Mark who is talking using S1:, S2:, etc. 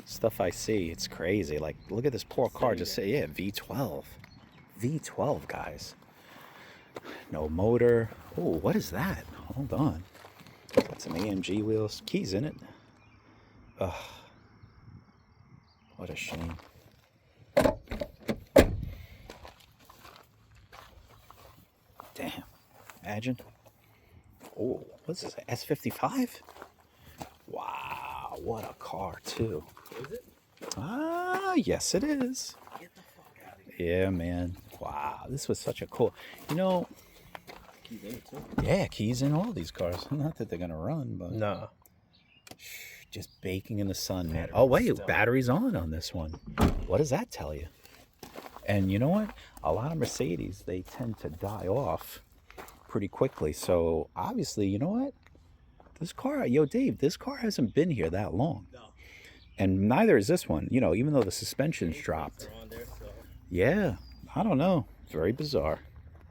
S1: stuff I see, it's crazy. Like, look at this poor car. Just say, yeah, V12. V12, guys. No motor. Oh, what is that? Hold on. Got some AMG wheels. Keys in it. Ugh. What a shame. Damn. Imagine. Oh, what's this? S55? Wow, what a car, too.
S2: Is it?
S1: Ah, yes, it is.
S2: Get the fuck out of here.
S1: Yeah, man. Wow, this was such a cool. You know,
S2: Keys in it too?
S1: yeah, keys in all these cars. Not that they're going to run, but.
S2: No.
S1: Just baking in the sun, man.
S2: Battery's
S1: Oh, wait,
S2: still.
S1: battery's on this one. What does that tell you? And you know what? A lot of Mercedes, they tend to die off pretty quickly. So, obviously, you know what? This car, yo, Dave, this car hasn't been here that long.
S2: No.
S1: And neither is this one, you know, even though the suspension's dropped.
S2: Are on there, so.
S1: Yeah, I don't know. It's very bizarre.